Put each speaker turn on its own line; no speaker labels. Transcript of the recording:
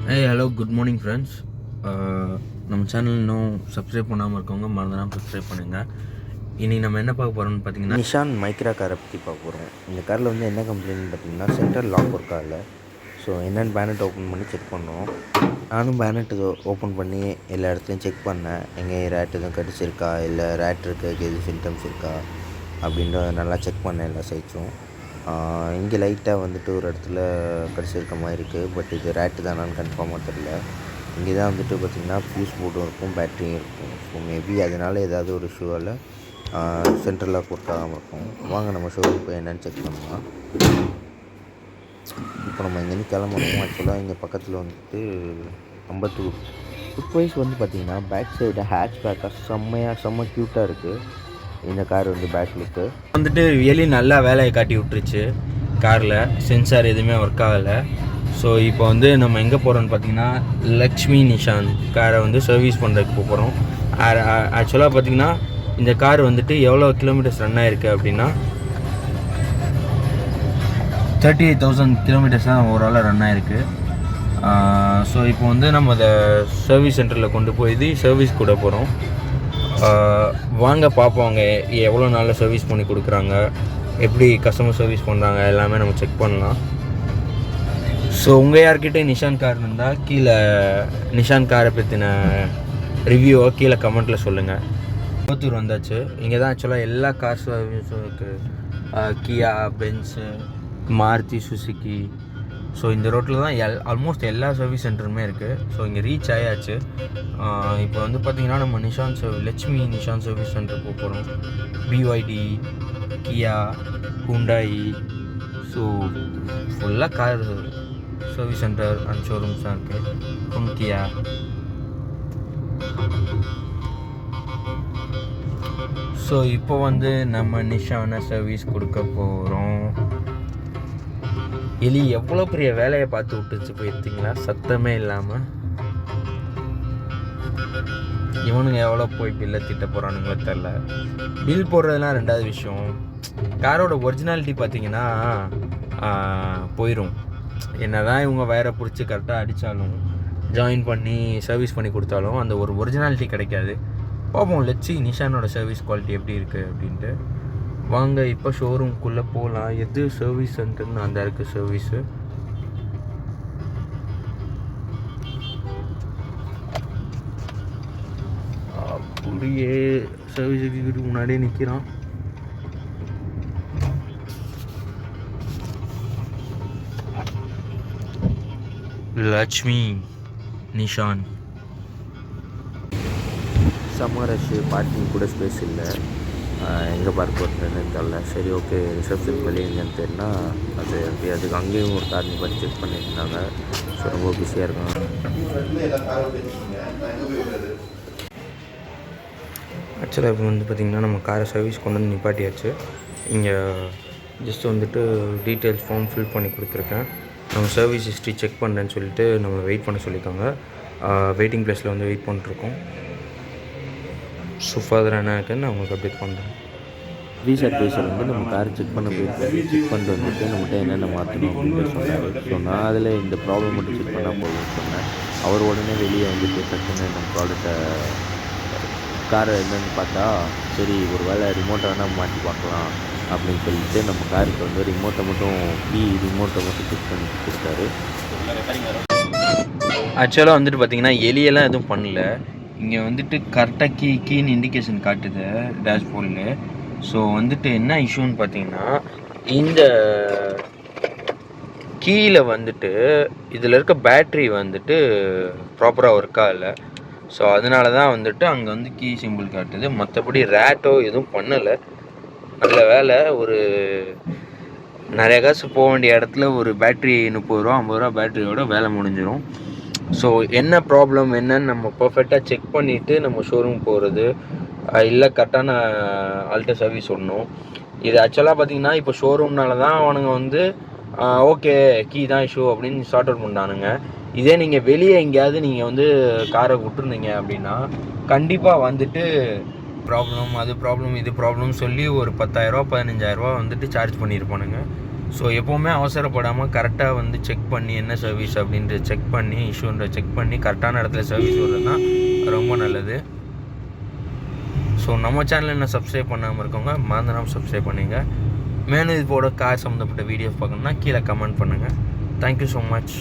Hello good morning friends. நம்ம channel இன்னும் subscribe பண்ணாமல் இருக்கவங்க மறந்துடாமல் சப்ஸ்கிரைப் பண்ணுங்கள். இனி நம்ம என்ன பார்க்க போகிறோம்னு பார்த்தீங்கன்னா,
நிஷான் மைக்ரா காரை பற்றி பார்க்க போகிறோம். இந்த காரில் வந்து என்ன கம்ப்ளைண்ட்னு பார்த்தீங்கன்னா, சென்ட்ரல் லாக் ஒர்க் ஆகலை. ஸோ என்னென்னு பேனட் ஓப்பன் பண்ணி செக் பண்ணோம். நானும் பேனட் ஓப்பன் பண்ணி எல்லா இடத்துலையும் செக் பண்ணேன். எங்கே ரேட் எதுவும் கடிச்சிருக்கா, இல்லை ரேட் இருக்கிறதுக்கு எதுவும் சிம்டம்ஸ் இருக்கா அப்படின்றத நல்லா செக் பண்ணேன் எல்லா சைட்ஸும். இங்கே லைட்டாக வந்துட்டு ஒரு இடத்துல கடிச்சிருக்க மாதிரி இருக்குது. பட் இது ரேட்டு தானான்னு கன்ஃபார்மாக தெரியல. இங்கே தான் வந்துட்டு பார்த்திங்கன்னா ஃபியூஸ் போர்டும் இருக்கும், பேட்டரியும் இருக்கும். ஸோ மேபி அதனால் ஏதாவது ஒரு இஷ்யூவால் சென்ட்ரல் லாக் ஒர்க் ஆகாமல் இருக்கும். வாங்க நம்ம ஷோரூம் போய் என்னென்னு செக் பண்ணலாம். இப்போ நம்ம இங்கேருந்து கிளம்பணும். ஆக்சுவலாக இங்கே பக்கத்தில் வந்துட்டு அம்பத்தூர். லுக் வைஸ் வந்து பார்த்திங்கன்னா பேக் சைடு ஹேட்ச் பேக்காக செம்ம க்யூட்டாக இருக்குது இந்த கார் வந்து. பேக் லுக்கு
வந்துட்டு வெளியே நல்லா வேலையை காட்டி விட்டுருச்சு. காரில் சென்சார் எதுவுமே ஒர்க் ஆகலை. ஸோ இப்போ வந்து நம்ம எங்கே போகிறோம்னு பார்த்தீங்கன்னா, லக்ஷ்மி நிஷான் காரை வந்து சர்வீஸ் பண்ணுறதுக்கு போகிறோம். ஆக்சுவலாக பார்த்திங்கன்னா இந்த கார் வந்துட்டு எவ்வளோ கிலோமீட்டர்ஸ் ரன் ஆகிருக்கு அப்படின்னா 38,000 கிலோமீட்டர்ஸ் தான் ஓவராலாக ரன் ஆகிருக்கு. ஸோ இப்போ வந்து நம்ம அதை சர்வீஸ் சென்டரில் கொண்டு போய் சர்வீஸ் கூட போகிறோம். வாங்க பார்ப்போம் அங்கே எவ்வளோ நாளில் சர்வீஸ் பண்ணி கொடுக்குறாங்க, எப்படி கஸ்டமர் சர்வீஸ் பண்ணுறாங்க, எல்லாமே நம்ம செக் பண்ணலாம். ஸோ உங்கள் யார்கிட்டே நிஷான் கார் இருந்தால் கீழே நிஷான் காரை பற்றின ரிவ்யூவை கீழே கமெண்ட்டில் சொல்லுங்கள். அம்பத்தூர் வந்தாச்சு. இங்கே தான் ஆக்சுவலாக எல்லா கார் சர்வீஸும் இருக்குது. கியா, பென்ஸு, மாருதி சுசுக்கி. ஸோ இந்த ரோட்டில் தான் ஆல்மோஸ்ட் எல்லா சர்வீஸ் சென்டருமே இருக்குது. ஸோ இங்கே ரீச் ஆயாச்சு. இப்போ வந்து பார்த்திங்கன்னா நம்ம லட்சுமி நிஷான் சர்வீஸ் சென்டர் போக போகிறோம். பிஒய்டி, கியா, ஹுண்டாய். ஸோ ஃபுல்லாக car service centre and showrooms தான் இருக்குது. கியா. ஸோ இப்போ வந்து நம்ம நிஷானை சர்வீஸ் கொடுக்க போகிறோம். எலி எவ்வளோ பெரிய வேலையை பார்த்து விட்டுச்சு போயிருந்தீங்களா, சத்தமே இல்லாமல். இவனுங்க எவ்வளோ போய் பில்லை திட்ட போகிறானுங்களோ தெரில. பில் போடுறதுலாம் ரெண்டாவது விஷயம். காரோட ஒரிஜினாலிட்டி பார்த்தீங்கன்னா போயிடும். என்ன தான் இவங்க வயரை பிடிச்சி கரெக்டாக அடித்தாலும், ஜாயின் பண்ணி சர்வீஸ் பண்ணி கொடுத்தாலும் அந்த ஒரு ஒரிஜினாலிட்டி கிடைக்காது. பார்ப்போம் நிஷானோட சர்வீஸ் குவாலிட்டி எப்படி இருக்குது அப்படின்ட்டு. வாங்க இப்போ ஷோரூம்குள்ளே போகலாம். எது சர்வீஸ் சென்டர்னு அந்த இருக்குது சர்வீஸு. அப்படியே சர்வீஸ் எக்ஸிக்யூட்டிவ் முன்னாடியே நிற்கிறான். லட்சுமி நிஷான்.
செம்ம ரஷ்ஷு, பார்க்கிங் கூட ஸ்பேஸ் இல்லை. எங்கே பார்க் பண்ணுறதுன்னு தெரில. சரி ஓகே, ரிசப்ஷன் வெளியே எங்கேன்னு தெரினா அதுக்கு அங்கேயும் ஒரு கார் பார்த்து செக் பண்ணியிருந்தாங்க. ஸோ ரொம்ப பிஸியாக இருக்கும்.
ஆக்சுவலாக இப்போ வந்து பார்த்திங்கன்னா நம்ம காரை சர்வீஸ் கொண்டு வந்து நிப்பாட்டியாச்சு. இங்கே ஜஸ்ட் வந்துட்டு டீட்டெயில்ஸ் ஃபார்ம் ஃபில் பண்ணி கொடுத்துருக்கேன். நம்ம சர்வீஸ் ஹிஸ்ட்ரி செக் பண்ணுறேன்னு சொல்லிட்டு நம்ம வெயிட் பண்ண சொல்லியிருக்காங்க. வெயிட்டிங் ப்ளேஸில் வந்து வெயிட் பண்ணிட்டுருக்கோம். ஸோ ஃபர்தர் என்ன இருக்குன்னு நான் உங்களுக்கு அப்டேட் பண்ணுறேன்.
சர்வீஸ் அட்வைசர் வந்து நம்ம காரை செக் பண்ண போயிருக்காரு. செக் பண்ணிட்டு வந்துட்டு நம்மகிட்ட என்னென்ன மாற்றணும் அப்படின்னு சொன்னார். ஸோ நான் அதில் இந்த ப்ராப்ளம் மட்டும் செக் பண்ணால் போதும்னு சொன்னேன். அவர் உடனே வெளியே வந்துட்டு டக்குன்னு நம்ம ப்ராடக்டை காரை என்னென்னு பார்த்தா, சரி ஒரு வேளை ரிமோட்டை வேணால் மாற்றி பார்க்கலாம் அப்படின்னு சொல்லிட்டு நம்ம காருக்கு வந்து ரிமோட்டை மட்டும் செக் பண்ணி கொடுத்தாரு.
ஆக்சுவலாக வந்துட்டு பார்த்திங்கன்னா எலியெல்லாம் எதுவும் பண்ணல. இங்கே வந்துட்டு கரெக்டாக கீன்னு இண்டிகேஷன் காட்டுது டேஷ்போர்டில். ஸோ வந்துட்டு என்ன இஷ்யூன்னு பார்த்தீங்கன்னா, இந்த கீழே வந்துட்டு இதில் இருக்க பேட்ரி வந்துட்டு ப்ராப்பராக ஒர்க் ஆகலை. ஸோ அதனால தான் வந்துட்டு அங்கே வந்து கீ சிம்பிள் காட்டுது. மற்றபடி ரேட்டோ எதுவும் பண்ணலை. நல்ல வேலை. ஒரு நிறைய காசு போக வேண்டிய இடத்துல ஒரு பேட்ரி 30 ரூபா 50 ரூபா பேட்ரியோட வேலை முடிஞ்சிடும். ஸோ என்ன ப்ராப்ளம் என்னன்னு நம்ம பர்ஃபெக்டாக செக் பண்ணிவிட்டு நம்ம ஷோரூம் போகிறது, இல்லை கரெக்டான ஆல்ட்ட சர்வீஸ் விடணும். இது ஆக்சுவலாக பார்த்திங்கன்னா இப்போ ஷோரூம்னால தான் அவனுங்க வந்து ஓகே கீ தான் இஷ்யூ அப்படின்னு சார்ட் அவுட் பண்ணானுங்க. இதே நீங்கள் வெளியே எங்கேயாவது நீங்கள் வந்து காரை விட்டுருந்தீங்க அப்படின்னா கண்டிப்பாக வந்துட்டு ப்ராப்ளம், அது ப்ராப்ளம், இது ப்ராப்ளம் சொல்லி ஒரு 10,000 15,000 வந்துட்டு சார்ஜ் பண்ணியிருப்பானுங்க. ஸோ எப்போவுமே அவசரப்படாமல் கரெக்டாக வந்து செக் பண்ணி என்ன சர்வீஸ் அப்படின்ற செக் பண்ணி இஷ்யூன்ற செக் பண்ணி கரெக்டான இடத்துல சர்வீஸ் வர்றது தான் ரொம்ப நல்லது. ஸோ நம்ம சேனலில் என்ன சப்ஸ்கிரைப் பண்ணாமல் இருக்கவங்க மறந்துடாமல் சப்ஸ்கிரைப் பண்ணுங்க. மேலும் இது போட கார் சம்மந்தப்பட்ட வீடியோஸ் பார்க்கணுன்னா கீழே கமெண்ட் பண்ணுங்கள். Thank you so much.